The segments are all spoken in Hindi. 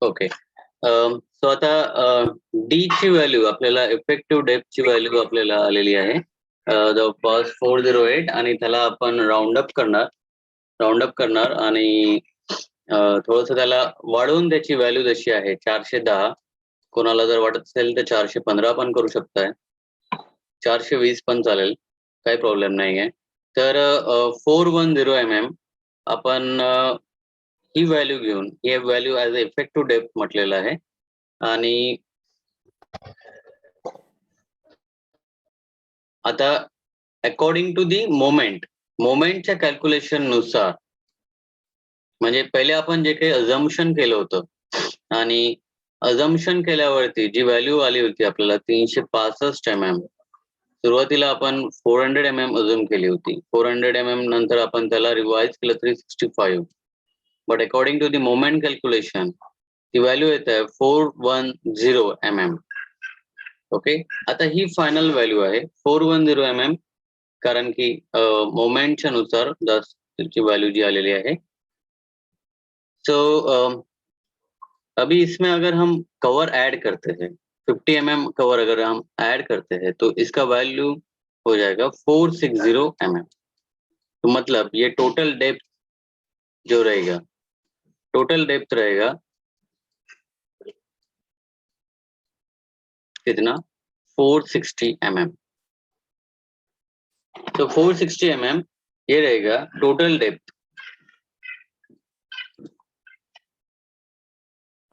ओके. सो आता डी ची व्हॅल्यू आपल्याला इफेक्टिव्ह डेप्थची व्हॅल्यू आपल्याला आलेली आहे जवळपास 408 आणि त्याला आपण राऊंड अप करणार आणि थोडंसं त्याला वाढवून त्याची व्हॅल्यू जशी आहे 410, कोणाला जर वाटत असेल तर 415 पण करू शकताय, 420 पण चालेल, काही प्रॉब्लेम नाहीये. तर 410 mm आपण ही व्हॅल्यू घेऊन ही value as a effective depth म्हटलेलं आहे. आणि आता अकॉर्डिंग टू दी मोमेंटच्या कॅल्क्युलेशन नुसार, म्हणजे पहिले आपण जे काही अझम्पशन केलं होतं आणि अझम्पशन केल्यावरती जी व्हॅल्यू आली होती आपल्याला 365 mm, सुरुवातीला आपण 400 mm अझ्युम केली होती. 400 mm नंतर आपण त्याला रिवाइज केलं 365, but according to the moment calculation ती व्हॅल्यू येत आहे 410 mm. ओके. आता ही फायनल व्हॅल्यू आहे 410 mm, कारण की मोमेंटच्या नुसार त्याची व्हॅल्यू जी आलेली आहे. सो अभी इसमें अगर हम कवर ऐड करते हैं, 50 mm कवर अगर हम ऐड करते हैं तो इसका वैल्यू हो जाएगा 460 mm. तो मतलब ये टोटल डेप्थ जो रहेगा, टोटल डेप्थ रहेगा कितना, 460 mm. तो 460 mm ये रहेगा टोटल डेप्थ.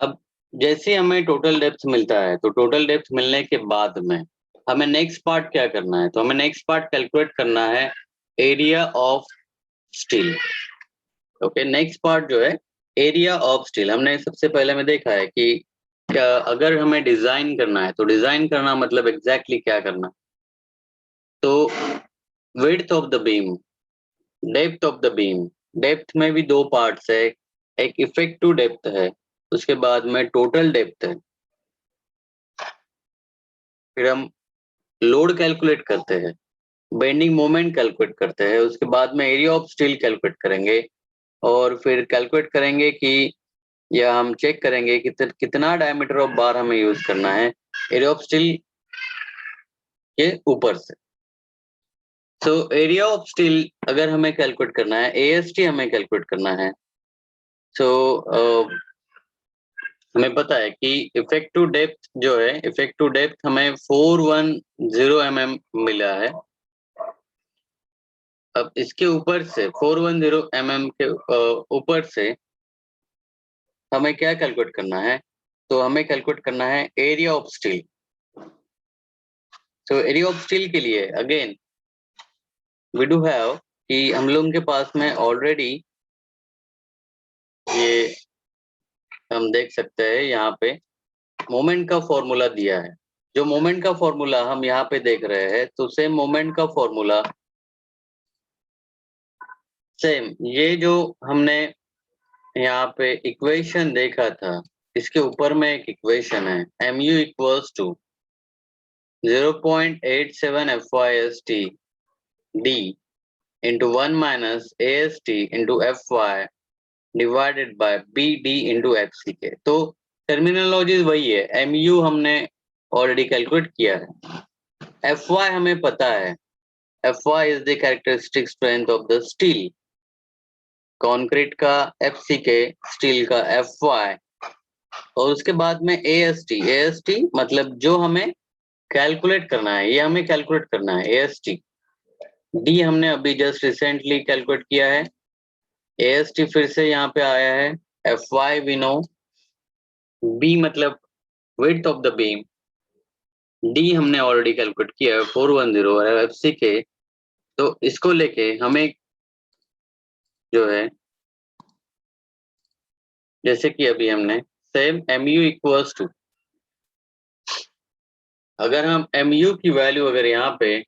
अब जैसे हमें टोटल डेप्थ मिलता है तो टोटल डेप्थ मिलने के बाद में हमें नेक्स्ट पार्ट क्या करना है, तो हमें नेक्स्ट पार्ट कैलकुलेट करना है area of steel. Okay, next part जो है एरिया ऑफ स्टील. हमने सबसे पहले में देखा है कि क्या अगर हमें डिजाइन करना है तो डिजाइन करना मतलब एग्जैक्टली क्या करना. तो width of the beam, depth of the beam, depth में भी दो पार्ट्स है, एक इफेक्टिव डेप्थ है, उसके बाद में टोटल डेप्थ है. फिर हम लोड कैलकुलेट करते हैं, बेंडिंग मोमेंट कैलकुलेट करते हैं, उसके बाद में एरिया ऑफ स्टील कैलकुलेट करेंगे और फिर कैलकुलेट करेंगे कि या हम चेक करेंगे कि कितना डायमीटर ऑफ बार हमें यूज करना है एरिया ऑफ स्टील के ऊपर से. सो एरिया ऑफ स्टील अगर हमें कैलकुलेट करना है, एएसटी हमें कैलकुलेट करना है. सो हमें पता है कि इफेक्टिव डेप्थ जो है, इफेक्टिव डेप्थ हमें 410 mm मिला है. अब इसके ऊपर से 410 mm के ऊपर से हमें क्या कैलकुलेट करना है, तो हमें कैलकुलेट करना है एरिया ऑफ स्टील. तो एरिया ऑफ स्टील के लिए अगेन वी डू हैव कि हम लोगों के पास में ऑलरेडी ये हम देख सकते हैं यहाँ पे मोमेंट का फॉर्मूला दिया है। जो मोमेंट का फॉर्मूला हम यहाँ पे देख रहे हैं, तो सेम मोमेंट का फॉर्मूला सेम ये जो हमने यहाँ पे इक्वेशन देखा था, इसके ऊपर में एक इक्वेशन है, mu equals to 0.87 FYST D into 1 minus AST into FY divided by BD into FCK। तो टर्मिनोलॉजी वही है, mu हमने ऑलरेडी कैलकुलेट किया है, FY हमें पता है, FY is the characteristic strength of the steel, concrete का FCK, स्टील का FY, और उसके बाद में AST मतलब जो हमें कैलकुलेट करना है, ये हमें कैलकुलेट करना है AST। D हमने अभी जस्ट रिसेंटली कैलकुलेट किया है, AST फिर से यहाँ पे आया है, FY वी नो, B मतलब width of the beam, D हमने ऑलरेडी कैलकुलेट किया है 410, और FCK, तो इसको लेके हमें जो है, जैसे कि अभी हमने सेम mu इक्वल्स टू, अगर हम mu की वैल्यू अगर यहाँ पे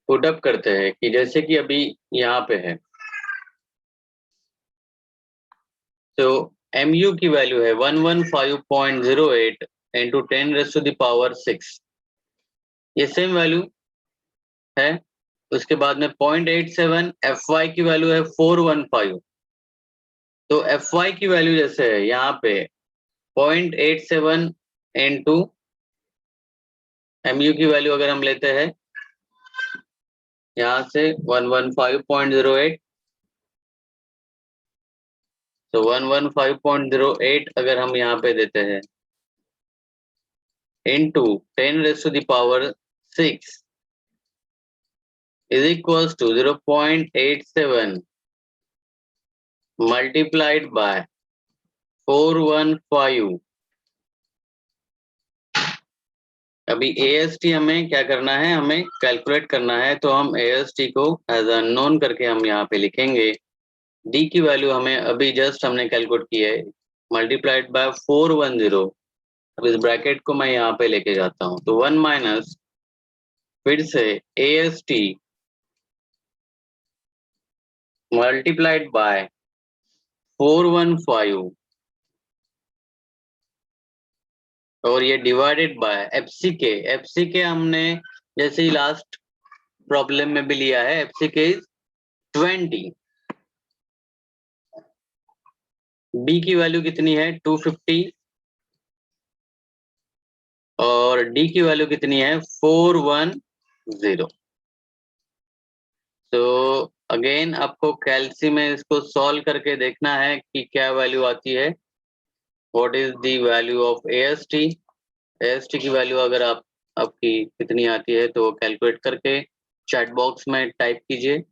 पुट अप करते हैं कि जैसे कि अभी यहाँ पे है, तो mu की वैल्यू है 115.08 into 10 raised to the power 6, ये सेम वैल्यू है। उसके बाद में 0.87, Fy की वैल्यू है 415, तो Fy की वैल्यू जैसे है यहाँ पे 0.87 into mu की वैल्यू अगर हम लेते हैं यहाँ से 115.08, तो 115.08 अगर हम यहाँ पे देते हैं into 10 raised to the power 6 is equals to 0.87 multiplied by 415। अभी AST हमें क्या करना है, हमें कैलकुलेट करना है, तो हम AST को एज अननोन करके हम यहाँ पे लिखेंगे। D की वैल्यू हमें अभी जस्ट हमने कैलकुलेट की है, मल्टीप्लाइड बाय 410। अब इस ब्रैकेट को मैं यहाँ पे लेके जाता हूँ, तो 1 माइनस फिर से AST मल्टीप्लाइड बाय 415, और ये डिवाइडेड बाय FCK हमने जैसे ही लास्ट प्रॉब्लम में भी लिया है, FCK इज 20। B की वैल्यू कितनी है 250, और D की वैल्यू कितनी है 410। तो अगेन आपको कैल्सी में इसको सॉल्व करके देखना है कि क्या वैल्यू आती है, what is the value of AST की वैल्यू अगर आपकी कितनी आती है, तो कैलकुलेट करके चैट बॉक्स में टाइप कीजिए।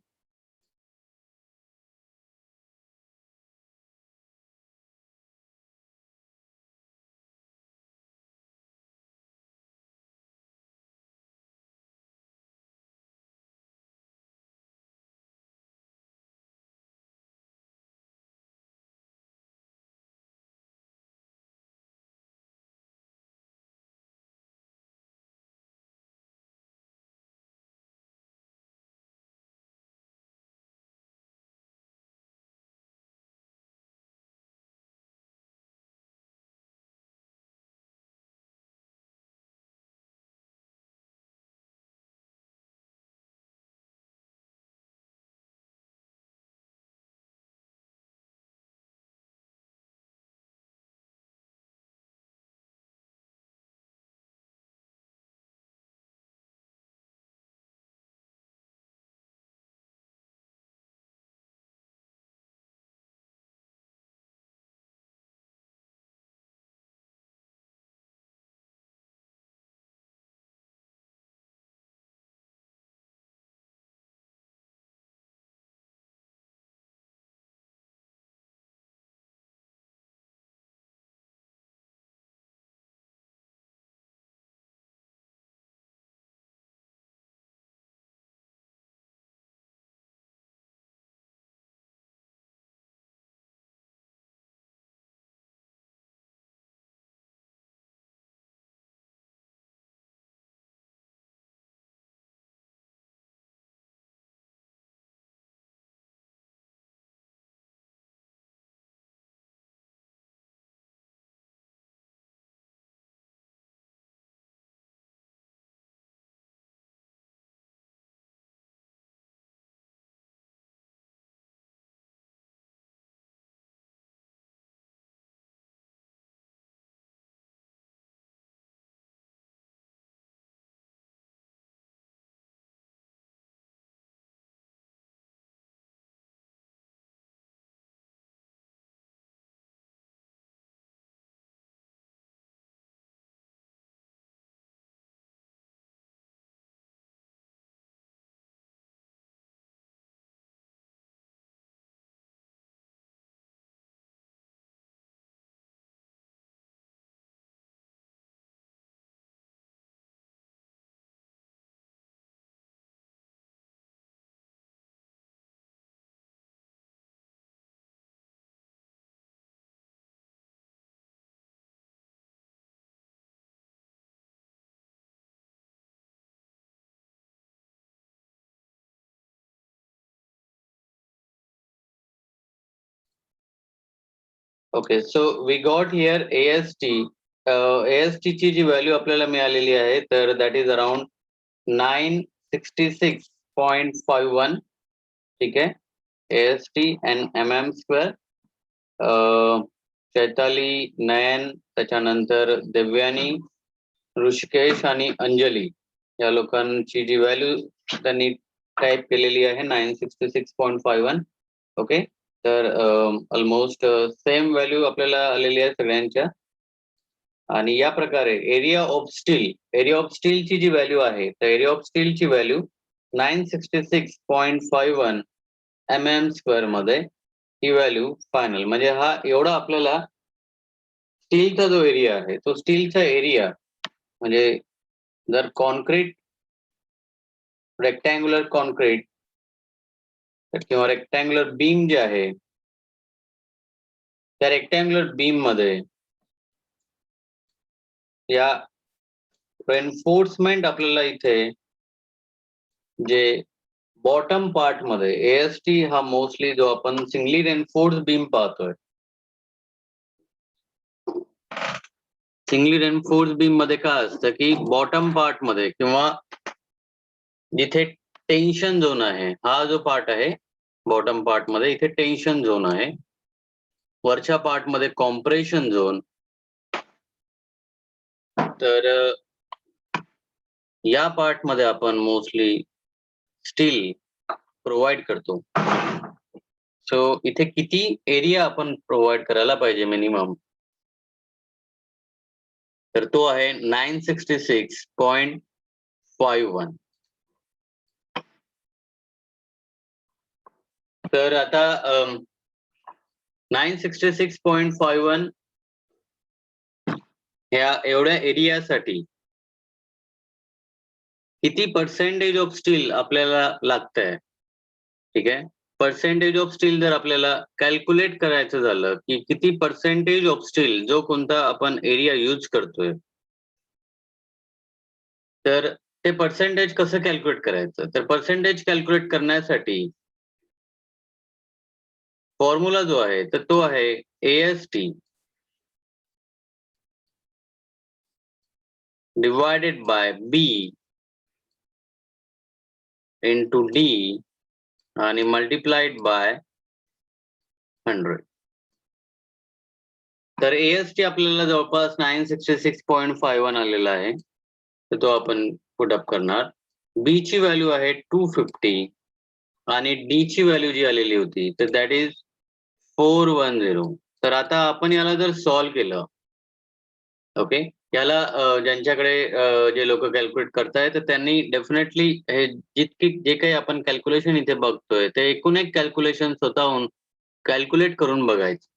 Okay, so we got here AST. AST ची जी व्हॅल्यू आपल्याला मिळालेली आहे तर दॅट इज अराउंड 966.51. ठीक आहे. AST and MM square. Chaitali, Nayan, त्याच्यानंतर देवयानी, ऋषिकेश आणि अंजली या लोकांची जी व्हॅल्यू त्यांनी टाईप केलेली आहे 966.51. ओके, तर ऑलमोस्ट सेम व्हॅल्यू आपल्याला आलेली आहे सगळ्यांच्या. आणि या प्रकारे एरिया ऑफ स्टीलची जी व्हॅल्यू आहे तर एरिया ऑफ स्टीलची व्हॅल्यू 966.51 mm स्क्वेअर मध्ये ही व्हॅल्यू फायनल. म्हणजे हा एवढा आपल्याला स्टीलचा जो एरिया आहे तो स्टीलचा एरिया म्हणजे जर कॉन्क्रीट रेक्टँग्युलर कॉन्क्रीट किंवा रेक्टँग्युलर बीम जे आहे त्या रेक्टँग्युलर बीम मध्ये या रेन्फोर्समेंट आपल्याला इथे जे बॉटम पार्ट मध्ये AST हा मोस्टली जो आपण सिंगली रेन्फोर्स बीम पाहतोय, सिंगली रेन्फोर्स बीम मध्ये काय असतं की बॉटम पार्ट मध्ये किंवा जिथे टेन्शन झोन आहे, हा जो पार्ट आहे बॉटम पार्ट मध्ये इथे टेन्शन झोन आहे, वरच्या पार्ट मध्ये कॉम्प्रेशन झोन. तर या पार्ट मध्ये आपण मोस्टली स्टील प्रोव्हाइड करतो. सो इथे किती एरिया आपण प्रोव्हाइड करायला पाहिजे मिनिमम, तर तो आहे 966.51. तर आता 966.51 ह्या एवढ्या एरियासाठी किती पर्सेंटेज ऑफ स्टील आपल्याला लागतंय. ठीक आहे, पर्सेंटेज ऑफ स्टील जर आपल्याला कॅल्क्युलेट करायचं झालं की किती पर्सेंटेज ऑफ स्टील जो कोणता आपण एरिया यूज करतोय, तर ते पर्सेंटेज कसं कॅल्क्युलेट करायचं. तर पर्सेंटेज कॅल्क्युलेट करण्यासाठी फॉर्म्युला जो आहे तर तो आहे AST divided by B into D आणि मल्टिप्लाइड बाय 100. तर AST आपल्याला जवळपास 966.51 आलेला आहे, तर तो आपण पुटअप करणार. B ची व्हॅल्यू आहे 250 आणि D ची व्हॅल्यू जी आलेली होती तर दॅट इज 410. तर आता आपण याला जर सॉल्व्ह केलं, ओके, याला ज्यांच्याकडे जे लोक कॅल्क्युलेट करतायत तर त्यांनी डेफिनेटली हे जे काही आपण कॅल्क्युलेशन इथे बघतोय ते एकूण एक कॅल्क्युलेशन स्वतःहून कॅल्क्युलेट करून बघायचं.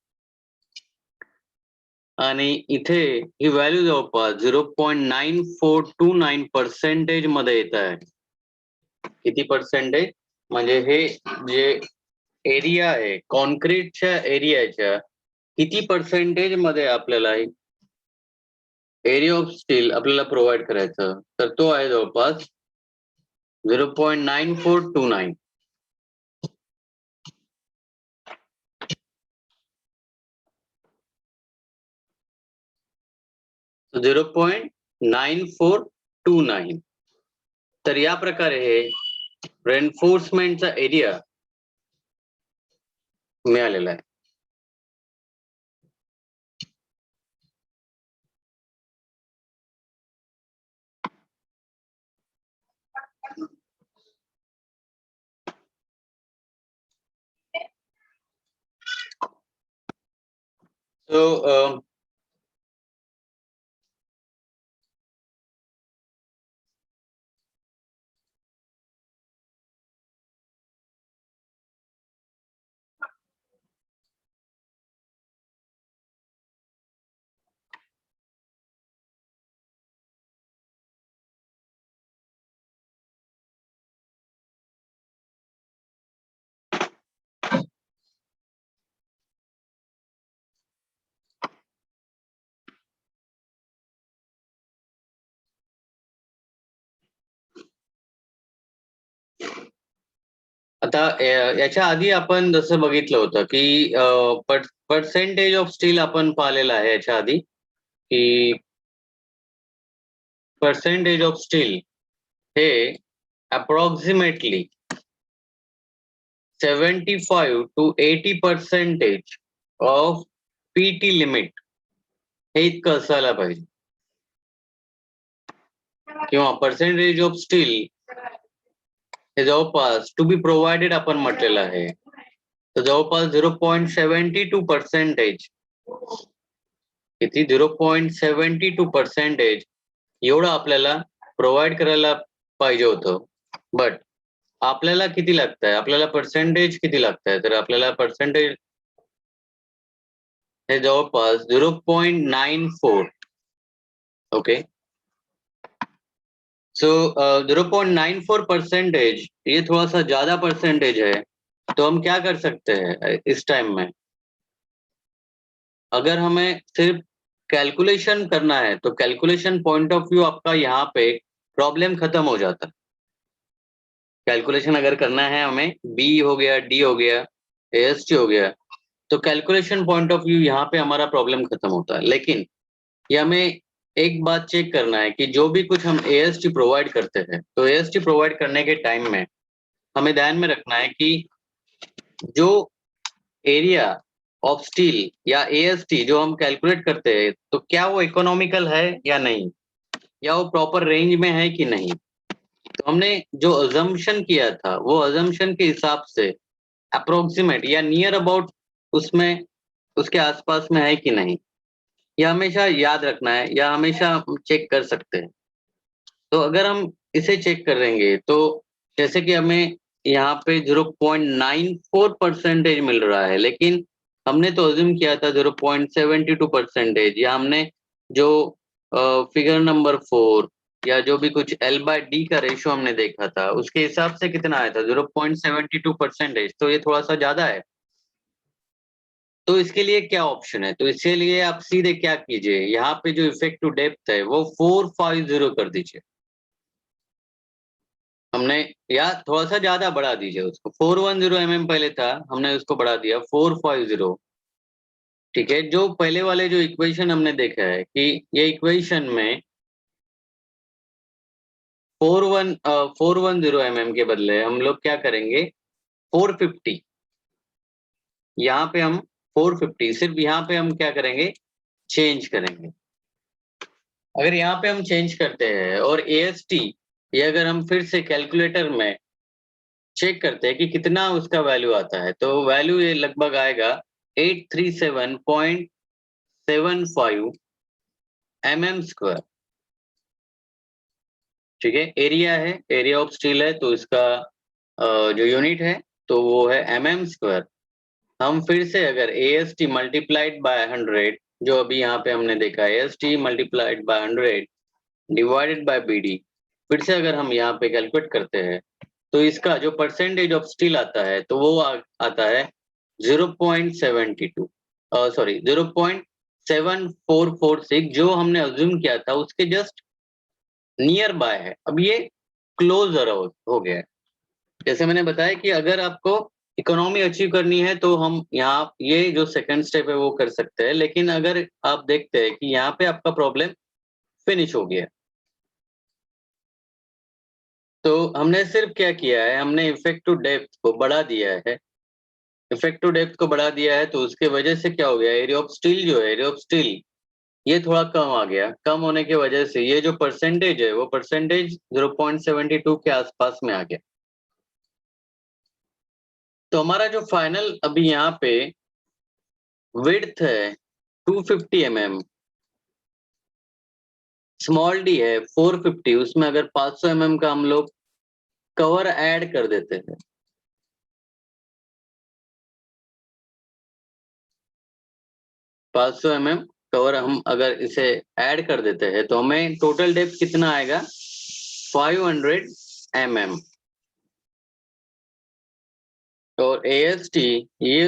आणि इथे ही व्हॅल्यू जवळपास 0.9429% मध्ये येत आहे. किती पर्सेंटेज म्हणजे हे जे एरिया आहे कॉन्क्रीटच्या एरियाच्या किती पर्सेंटेज मध्ये आपल्याला एरिया ऑफ स्टील आपल्याला प्रोव्हाइड करायचं, तर तो आहे जवळपास 0.9429. So 0.9429. तर या प्रकारे हे रेन्फोर्समेंटचा एरिया मिळालेला आहे. So आता याच्या आधी आपण जसं बघितलं होतं की पर्सेंटेज ऑफ स्टील आपण पाहिलेलं आहे याच्या आधी की पर्सेंटेज ऑफ स्टील हे approximately 75 to 80% of PT limit हे इतकं असायला पाहिजे किंवा पर्सेंटेज ऑफ स्टील हे जवळपास टू बी प्रोव्हाइडेड आपण म्हटलेलं आहे तर जवळपास 0.72% किती 0.72% एवढं आपल्याला प्रोव्हाइड करायला पाहिजे होतं बट आपल्याला किती लागतंय आपल्याला पर्सेंटेज किती लागतंय तर आपल्याला पर्सेंटेज हे जवळपास 0.94 ओके सो 0.94% ये थोड़ा सा ज्यादा परसेंटेज है तो हम क्या कर सकते हैं इस टाइम में अगर हमें सिर्फ कैलकुलेशन करना है तो कैलकुलेशन पॉइंट ऑफ व्यू आपका यहाँ पे प्रॉब्लम खत्म हो जाता है कैलकुलेशन अगर करना है हमें बी हो गया डी हो गया एएसटी हो गया तो कैलकुलेशन पॉइंट ऑफ व्यू यहाँ पे हमारा प्रॉब्लम खत्म होता है लेकिन ये हमें एक बात चेक करना है कि जो भी कुछ हम एएसटी प्रोवाइड करते हैं तो एएसटी प्रोवाइड करने के टाइम में हमें ध्यान में रखना है कि जो एरिया ऑफ स्टील या एएसटी जो हम कैलकुलेट करते हैं तो क्या वो इकोनॉमिकल है या नहीं या वो प्रॉपर रेंज में है कि नहीं तो हमने जो अजम्पशन किया था वो अजम्पशन के हिसाब से अप्रोक्सीमेट या नियर अबाउट उसमें उसके आसपास में है कि नहीं यह हमेशा याद रखना है या हमेशा चेक कर सकते हैं तो अगर हम इसे चेक करेंगे तो जैसे कि हमें यहाँ पे 0.94% मिल रहा है लेकिन हमने तो अज्यूम किया था 0.72% या हमने जो फिगर नंबर 4 या जो भी कुछ L/D का रेशियो हमने देखा था उसके हिसाब से कितना आया था 0.72% तो ये थोड़ा सा ज्यादा है तो इसके लिए क्या ऑप्शन है तो इसके लिए आप सीधे क्या कीजिए यहाँ पे जो इफेक्टिव डेप्थ है वो 450 कर दीजिए हमने या थोड़ा सा ज्यादा बढ़ा दीजिए उसको 410 पहले था हमने उसको बढ़ा दिया 450 ठीक है जो पहले वाले जो इक्वेशन हमने देखा है कि ये इक्वेशन में 410 के बदले हम लोग क्या करेंगे 450 यहाँ पे हम 450 सिर्फ यहाँ पे हम क्या करेंगे चेंज करेंगे अगर यहाँ पे हम चेंज करते हैं और एएसटी ये अगर हम फिर से कैलकुलेटर में चेक करते हैं कि कितना उसका वैल्यू आता है तो वैल्यू ये लगभग आएगा 837.75 mm²। ठीक है एरिया है एरिया ऑफ स्टील है तो इसका जो यूनिट है तो वो है mm²। हम फिर से अगर AST मल्टीप्लाइड बाय 100 जो अभी यहाँ पे हमने देखा है AST multiplied by 100 divided by BD फिर से अगर हम यहाँ पे कैलकुलेट करते हैं तो इसका जो परसेंटेज ऑफ स्टील आता है तो वो आता है 0.72 सॉरी 0.7446 जो हमने अज्यूम किया था उसके जस्ट नियर बाय है अब ये क्लोजर हो गया है जैसे मैंने बताया कि अगर आपको इकोनॉमी अचीव करनी है तो हम यहाँ ये जो सेकंड स्टेप है वो कर सकते हैं लेकिन अगर आप देखते हैं कि यहाँ पे आपका प्रॉब्लम फिनिश हो गया तो हमने सिर्फ क्या किया है हमने इफेक्टिव डेप्थ को बढ़ा दिया है इफेक्टिव डेप्थ को बढ़ा दिया है तो उसके वजह से क्या हो गया एरिया ऑफ स्टील जो है एरिया ऑफ स्टील ये थोड़ा कम आ गया कम होने की वजह से ये जो परसेंटेज है वो परसेंटेज 0.72 के आसपास में आ गया तो हमारा जो फाइनल अभी यहाँ पे विड्थ है 250 mm स्मॉल डी है 450 उसमें अगर 500 mm का हम लोग कवर ऐड कर देते हैं 500 mm कवर हम अगर इसे ऐड कर देते हैं तो हमें टोटल डेप्थ कितना आएगा 500 mm और AST ये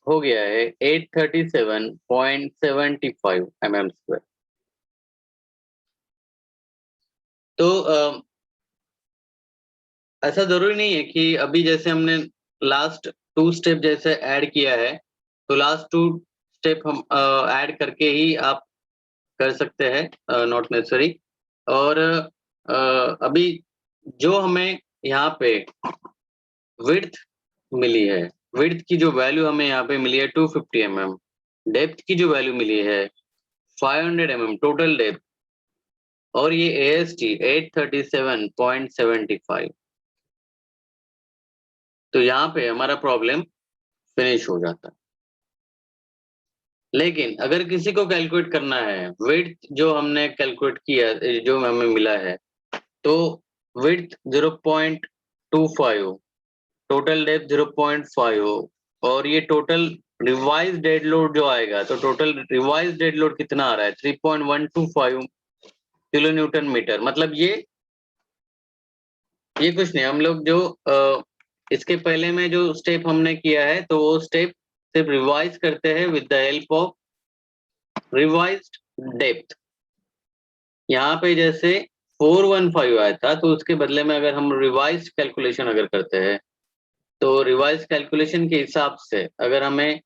हो गया है 837.75 mm²। तो ऐसा जरूरी नहीं है कि अभी जैसे हमने लास्ट 2 स्टेप जैसे ऐड किया है, तो लास्ट 2 स्टेप हम ऐड करके ही आप कर सकते हैं, नॉट नेसेसरी। और अभी जो हमें यहाँ पे विड्थ मिली है, विड्थ की जो वैल्यू हमें यहाँ पे मिली है 250 mm, डेप्थ की जो वैल्यू मिली है 500 mm टोटल डेप्थ, और ये AST 837.75, तो यहाँ पे हमारा प्रॉब्लम फिनिश हो जाता है। लेकिन अगर किसी को कैलकुलेट करना है विड्थ जो हमने कैलकुलेट किया, जो हमें मिला है, तो विड्थ 0.25, टोटल डेप्थ 0.5, और ये टोटल रिवाइज डेड लोड जो आएगा, तो टोटल रिवाइज डेड लोड कितना आ रहा है 3.125 किलो न्यूटन मीटर। मतलब ये कुछ नहीं, हम लोग जो इसके पहले में जो स्टेप हमने किया है, तो वो स्टेप सिर्फ रिवाइज करते हैं with the help of revised depth. यहाँ पे जैसे 415 आया था, तो उसके बदले में अगर हम रिवाइज कैलकुलेशन अगर करते हैं, तो रिवाइज कैलकुलेशन के हिसाब से अगर हमें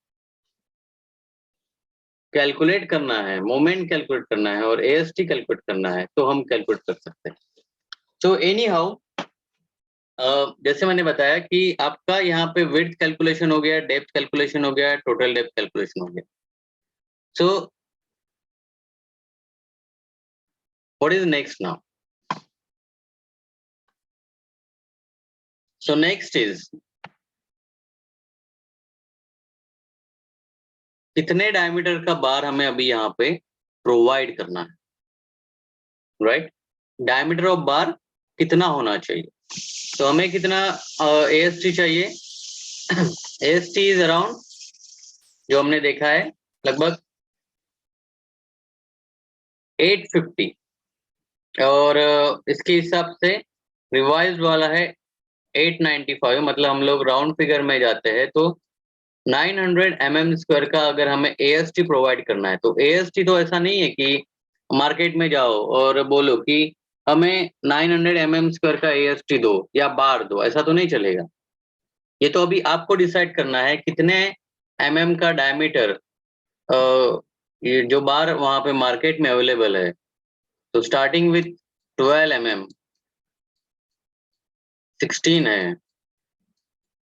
कैलकुलेट करना है, मोमेंट कैलकुलेट करना है और AST कैलकुलेट करना है, तो हम कैलकुलेट कर सकते हैं। सो एनी हाउ, जैसे मैंने बताया कि आपका यहाँ पे विड्थ कैलकुलेशन हो गया, डेप्थ कैलकुलेशन हो गया, टोटल डेप्थ कैलकुलेशन हो गया। So what is next now? So next is कितने डायमीटर का बार हमें अभी यहाँ पे प्रोवाइड करना है, राइट? डायमीटर ऑफ बार कितना होना चाहिए? तो हमें कितना AST चाहिए? AST इज अराउंड, जो हमने देखा है, लगभग 850, और इसके हिसाब से रिवाइज वाला है 895। मतलब हम लोग राउंड फिगर में जाते हैं, तो 900 mm² का अगर हमें AST प्रोवाइड करना है, तो AST तो ऐसा नहीं है कि मार्केट में जाओ और बोलो कि हमें 900 mm² का AST दो या बार दो, ऐसा तो नहीं चलेगा। ये तो अभी आपको डिसाइड करना है कितने का डायमीटर ये जो बार वहां पे मार्केट में अवेलेबल है। तो स्टार्टिंग विथ 12 mm, 16 है,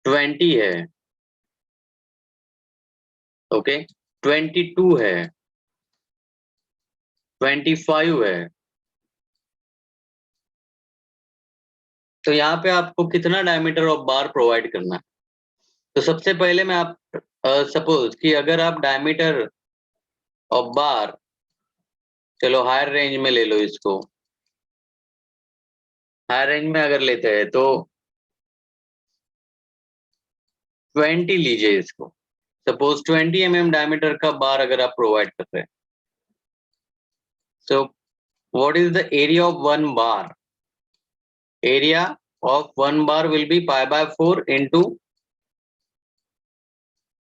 20 है, ओके, 22 है, 25 है। तो यहाँ पे आपको कितना डायमीटर ऑफ बार प्रोवाइड करना है? तो सबसे पहले मैं आप सपोज कि अगर आप डायमीटर ऑफ बार, चलो हायर रेंज में ले लो इसको, हायर रेंज में अगर लेते हैं तो 20 लीजिए इसको। सपोज 20 mm डायमीटर का बार अगर आप प्रोवाइड कर रहे हैं, so what is the area of one bar? Area of one bar will be pi by 4 into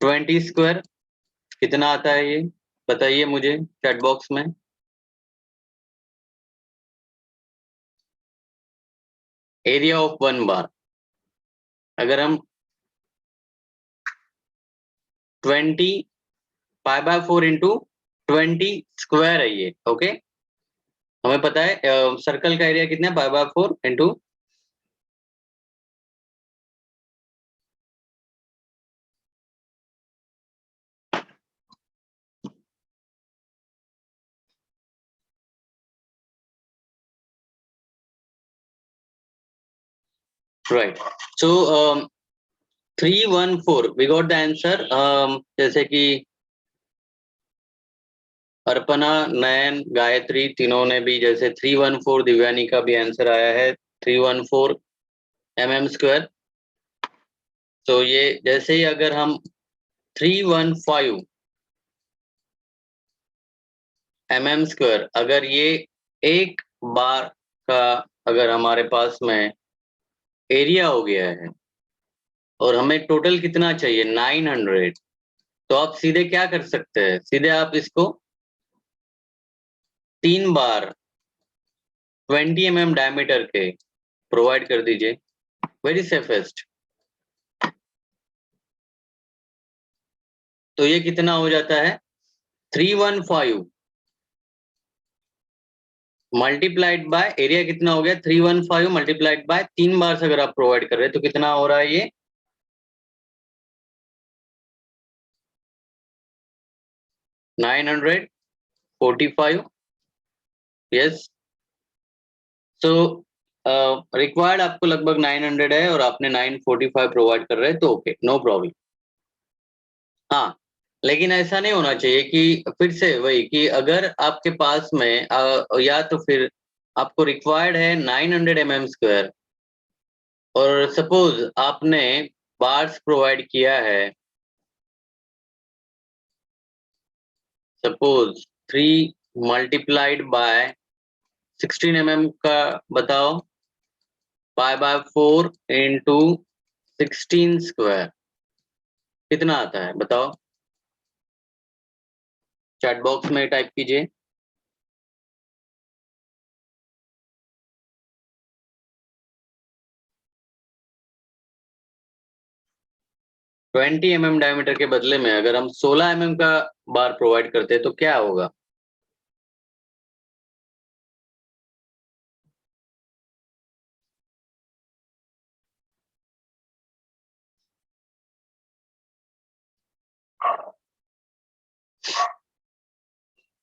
20²। कितना आता है ये बताइए मुझे चैट बॉक्स में। एरिया ऑफ वन बार अगर हम 20 पाई बाय 4 इंटू 20² है ये, ओके। हमें पता है सर्कल का एरिया कितना है, pi by 4 into, right. So 314 we got the answer. जैसे कि अर्पणा, नयन, गायत्री तीनों ने भी जैसे 314, दिव्यानी का भी आंसर आया है 314 mm²। तो ये जैसे ही अगर हम 315 mm², अगर ये एक बार का अगर हमारे पास में एरिया हो गया है और हमें टोटल कितना चाहिए 900, तो आप सीधे क्या कर सकते हैं, सीधे आप इसको 3 बार 20 mm डायमीटर के प्रोवाइड कर दीजिए। Very safest. तो ये कितना हो जाता है 315 मल्टीप्लाइड बाय एरिया कितना हो गया 315 मल्टीप्लाइड बाय 3 बार से अगर आप प्रोवाइड कर रहे हैं तो कितना हो रहा है ये 945। यस। सो रिक्वायर्ड आपको लगभग 900 है और आपने 945 प्रोवाइड कर रहे हैं तो ओके, नो प्रॉब्लम। हाँ, लेकिन ऐसा नहीं होना चाहिए कि फिर से वही कि अगर आपके पास में या तो फिर आपको रिक्वायर्ड है 900 mm² और सपोज आपने बार्स प्रोवाइड किया है सपोज 3 मल्टीप्लाइड बाय 16 mm का बताओ पाई बाय 4 इंटू 16² कितना आता है बताओ, चैट बॉक्स में टाइप कीजिए। 20 mm डायमीटर के बदले में अगर हम 16 mm का बार प्रोवाइड करते हैं तो क्या होगा?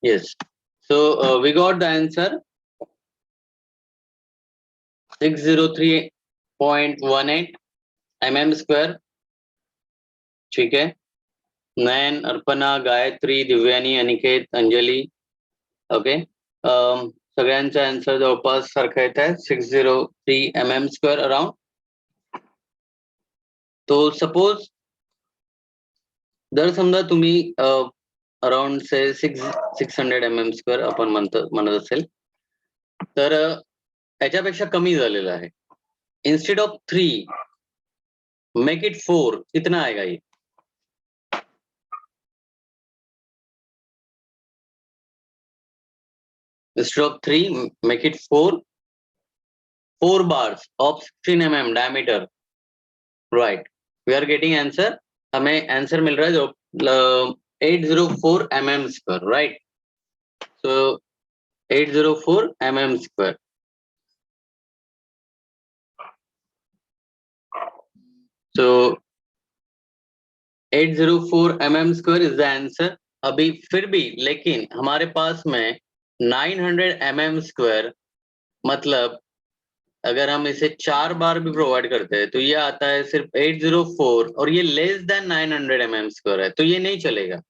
Yes. So we got the answer 603.18 mm²। ठीक है। नयन, अर्पणा, गायत्री, दिव्यानी, अनिकेत, अंजली, ओके। सगळ्यांचा आन्सर जवळपास सारखा येत आहे 603 mm² अराउंड। तो सपोज जर समजा तुम्ही अराउंड से 600 mm² आपण म्हणत असेल तर याच्यापेक्षा कमी झालेलं आहे। इंस्टेड ऑफ 3 मेक इट 4 कितना आएगा ये? Instead of 3 make it 4 bars of 16 mm diameter, right? We are getting answer, हमें आंसर मिल रहा है जो 804 mm², right? So 804 mm²। So 804 mm² is the answer। अभी फिर भी लेकिन हमारे पास में 900 mm² मतलब अगर हम इसे 4 बार भी प्रोवाइड करते हैं तो ये आता है सिर्फ 804 और ये लेस देन 900 mm² है तो ये नहीं चलेगा,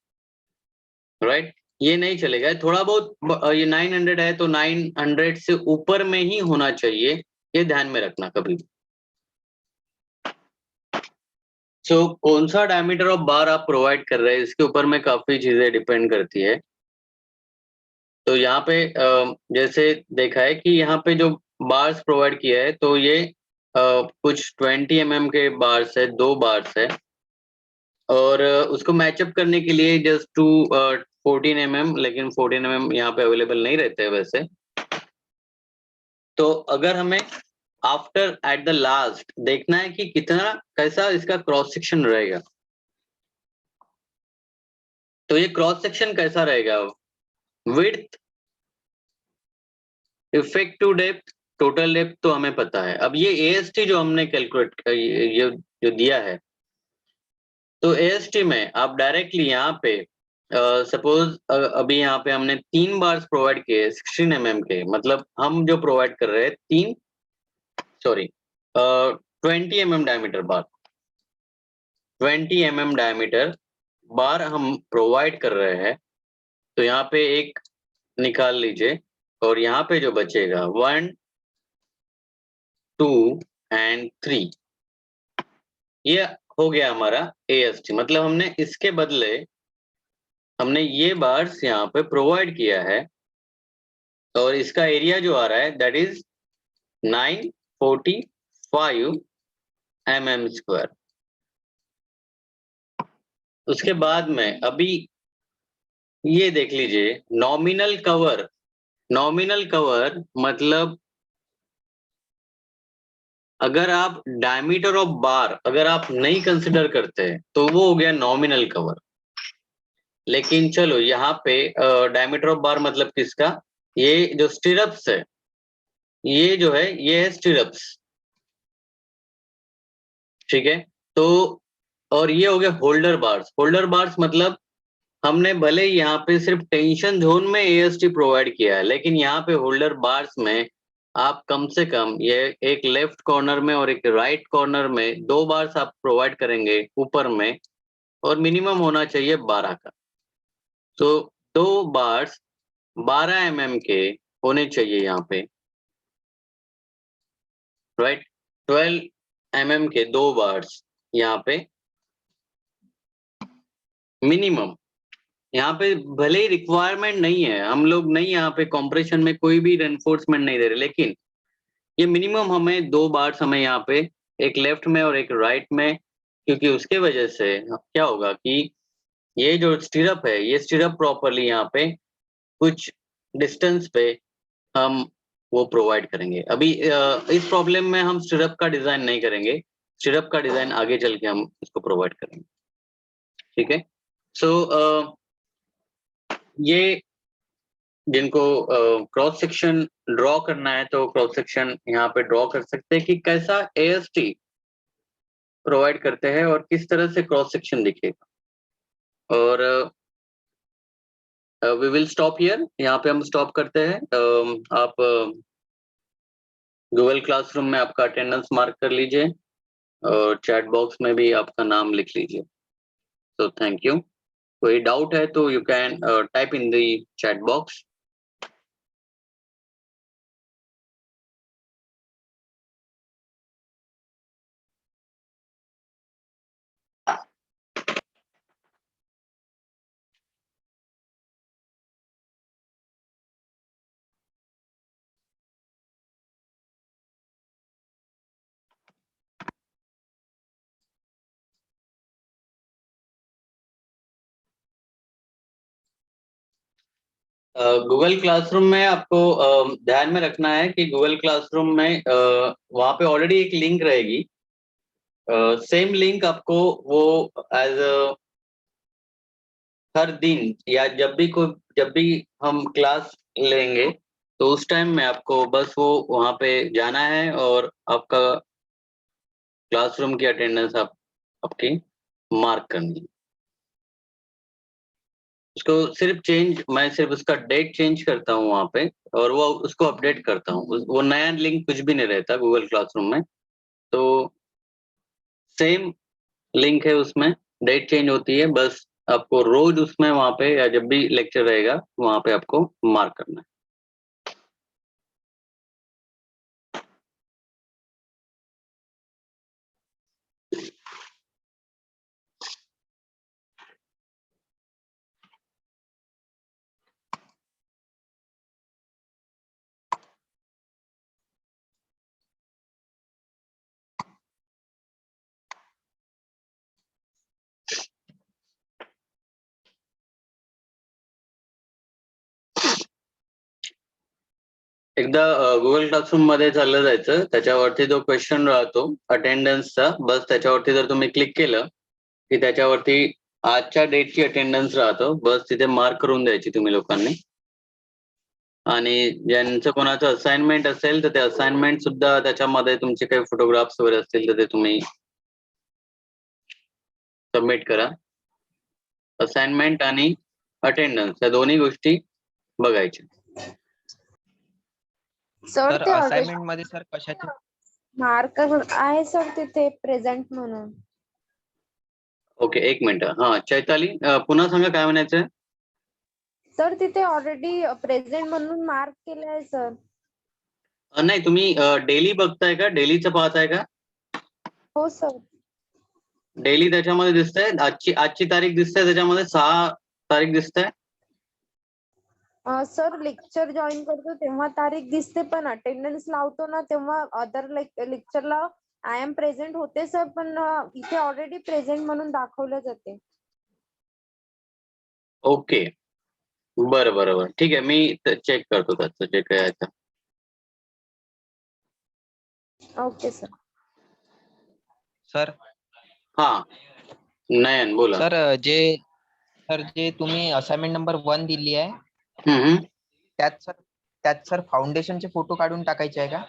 राइट? ये नहीं चलेगा। थोड़ा बहुत ये 900 है तो 900 से ऊपर में ही होना चाहिए, ये ध्यान में रखना कभी। सो कौन सा डायमीटर ऑफ बार आप प्रोवाइड कर रहे हैं इसके ऊपर में काफी चीजें डिपेंड करती है। तो यहाँ पे जैसे देखा है कि यहाँ पे जो बार्स प्रोवाइड किया है तो ये कुछ 20 mm के बार्स है, 2 बार्स है और उसको मैचअप करने के लिए जस्ट टू 14 mm, लेकिन 14 mm यहाँ पे अवेलेबल नहीं रहते हैं वैसे। तो अगर हमें आफ्टर एट द लास्ट देखना है कि कितना कैसा इसका क्रॉस सेक्शन रहेगा तो ये क्रॉस सेक्शन कैसा रहेगा, width, effective depth, total depth तो हमें पता है। अब ये एएसटी जो हमने कैलकुलेट ये जो दिया है तो एएसटी में आप डायरेक्टली यहाँ पे सपोज अभी यहाँ पे हमने 3 बार्स प्रोवाइड किए 16 mm के, मतलब हम जो प्रोवाइड कर रहे हैं 20 mm डायमीटर बार, 20 mm डायमीटर बार हम प्रोवाइड कर रहे हैं। तो यहाँ पे एक निकाल लीजिए और यहाँ पे जो बचेगा 1 2 एंड 3 ये हो गया हमारा एएसटी। मतलब हमने इसके बदले हमने ये बार्स यहाँ पे प्रोवाइड किया है और इसका एरिया जो आ रहा है दैट इज 945 mm²। उसके बाद में अभी ये देख लीजिए नॉमिनल कवर, नॉमिनल कवर मतलब अगर आप डायमीटर ऑफ बार अगर आप नहीं कंसिडर करते हैं तो वो हो गया नॉमिनल कवर। लेकिन चलो यहाँ पे डायमीटर ऑफ बार मतलब किसका, ये जो स्टिरप्स है, ये जो है ये है स्टिरप्स, ठीक है। तो और ये हो गया होल्डर बार्स। होल्डर बार्स मतलब हमने भले ही यहाँ पे सिर्फ टेंशन जोन में एएसटी प्रोवाइड किया है, लेकिन यहाँ पे होल्डर बार्स में आप कम से कम ये एक लेफ्ट कॉर्नर में और एक राइट कॉर्नर में 2 बार्स आप प्रोवाइड करेंगे ऊपर में, और मिनिमम होना चाहिए 12 का। तो 2 बार्स 12 के होने चाहिए यहाँ पे, राइट। 12 के 2 बार्स यहाँ पे मिनिमम। यहाँ पे भले ही रिक्वायरमेंट नहीं है, हम लोग नहीं यहाँ पे कॉम्प्रेशन में कोई भी रेनफोर्समेंट नहीं दे रहे, लेकिन ये मिनिमम हमें 2 बार्स हमें यहाँ पे एक लेफ्ट में और एक राइट में, क्योंकि उसके वजह से क्या होगा कि ये जो स्टिरअप है ये स्टिरअप प्रॉपरली यहाँ पे कुछ डिस्टेंस पे हम वो प्रोवाइड करेंगे। अभी इस प्रॉब्लम में हम स्टिरअप का डिजाइन नहीं करेंगे, स्टिरअप का डिजाइन आगे चल के हम इसको प्रोवाइड करेंगे, ठीक है। सो ये जिनको क्रॉस सेक्शन ड्रॉ करना है तो क्रॉस सेक्शन यहाँ पे ड्रॉ कर सकते हैं कि कैसा एएसटी प्रोवाइड करते हैं और किस तरह से क्रॉस सेक्शन दिखेगा। और वी विल स्टॉप हियर, यहाँ पे हम स्टॉप करते हैं। आप गूगल क्लासरूम में आपका अटेंडेंस मार्क कर लीजिए और चैट बॉक्स में भी आपका नाम लिख लीजिए। तो थैंक यू। कोई डाउट है तो you can type in the chat box. Google classroom में आपको ध्यान में रखना है कि गूगल क्लासरूम में वहाँ पे ऑलरेडी एक लिंक रहेगी। सेम लिंक आपको वो एज हर दिन या जब भी हम क्लास लेंगे तो उस टाइम में आपको बस वो वहाँ पे जाना है और आपका क्लासरूम की अटेंडेंस आपकी मार्क करनी है। उसको सिर्फ मैं सिर्फ उसका डेट चेंज करता हूँ वहाँ पे, और वो उसको अपडेट करता हूँ। वो नया लिंक कुछ भी नहीं रहता गूगल क्लासरूम में, तो सेम लिंक है उसमें, डेट चेंज होती है, बस आपको रोज उसमें वहाँ पे या जब भी लेक्चर रहेगा वहाँ पे आपको मार्क करना है। एकदा गुगल क्लासरूम मध्ये चाललं जायचं, त्याच्यावरती जो क्वेश्चन राहतो अटेंडन्सचा, बस त्याच्यावरती जर तुम्ही क्लिक केलं की त्याच्यावरती आजच्या डेटची अटेंडन्स राहतो, बस तिथे मार्क करून द्यायची तुम्ही लोकांनी। आणि ज्यांचं कोणाचं असाइनमेंट असेल तर ते असाइनमेंट सुद्धा त्याच्यामध्ये तुमचे काही फोटोग्राफ्स वगैरे असतील तर ते तुम्ही सबमिट करा। असाइनमेंट आणि अटेंडन्स या दोन्ही गोष्टी बघायच्या। सर सर ते असाइनमेंट मध्ये सर कशाचे मार्क आहे सर तिथे प्रेझेंट म्हणून। ओके, एक मिनिट। हा चैताली, पुन्हा सांगा काय म्हणायचंय? सर तिथे ऑलरेडी प्रेझेंट म्हणून मार्क केलंय सर। नाही, तुम्ही डेली बघताय का? डेलीचं पाहताय का? हो सर। डेली त्याच्यामध्ये दिसतंय, आजची तारीख दिसते, त्याच्यामध्ये 6 तारीख दिसतंय। सर लेक्चर जॉईन करतो तेव्हा तारीख दिसते, पण अटेंडन्स लावतो ना तेव्हा अदर लेक्चरला आय एम प्रेझेंट होते सर, पण इथे ऑलरेडी प्रेझेंट म्हणून दाखवलं जाते। ओके, बरं बरं बरं, ठीक आहे, मी चेक करतो त्याचं जे काय आहे ते। Okay sir. सर हा नयन बोला. जे तुम्ही असाइनमेंट नंबर 1 दिली आहे हम्म. त्यात सर फाउंडेशनचे फोटो काढून टाकायचे आहे का?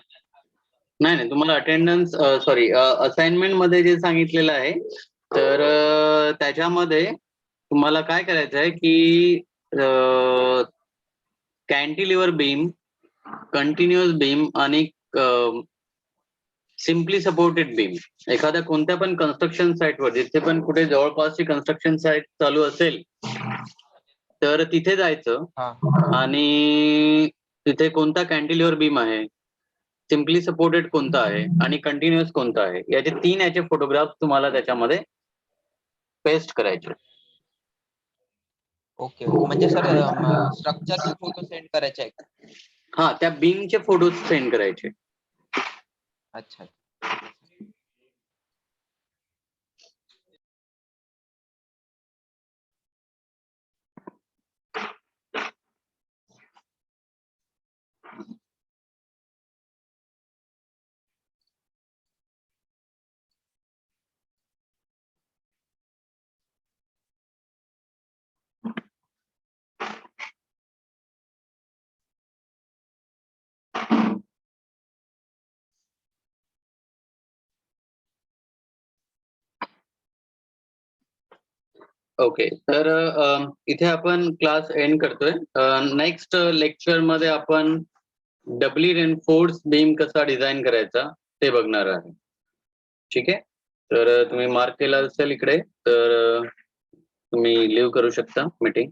नाही नाही, तुम्हाला अटेंडन्स सॉरी असाइनमेंट मध्ये जे सांगितलेलं आहे तर त्याच्यामध्ये तुम्हाला काय करायचं आहे की कॅन्टिलिव्हर बीम, कंटिन्युअस बीम आणि सिम्पली सपोर्टेड बीम एखाद्या कोणत्या पण कन्स्ट्रक्शन साईटवर जिथे पण कुठे जवळपासची कन्स्ट्रक्शन साईट चालू असेल तर तिथे जायचं हा आणि तिथे कोणता कॅन्टिलिव्हर बीम आहे, सिम्पली सपोर्टेड कोणता आहे आणि कंटिन्युअस कोणता आहे, याचे 3 याचे फोटोग्राफ तुम्हाला त्याच्यामध्ये पेस्ट करायचे. ओके म्हणजे सर स्ट्रक्चरचे फोटो सेंड करायचे आहे का? हा, त्या बीमचे फोटो सेंड करायचे. अच्छा. ओके, तर इथे आपण क्लास एंड करतोय. नेक्स्ट लेक्चर मध्ये आपण डबली रेनफोर्स बीम कसा डिझाईन करायचा ते बघणार आहे. ठीक आहे, तर तुम्ही मार्क केला असेल इकडे, तर तुम्ही लिव्ह करू शकता मीटिंग.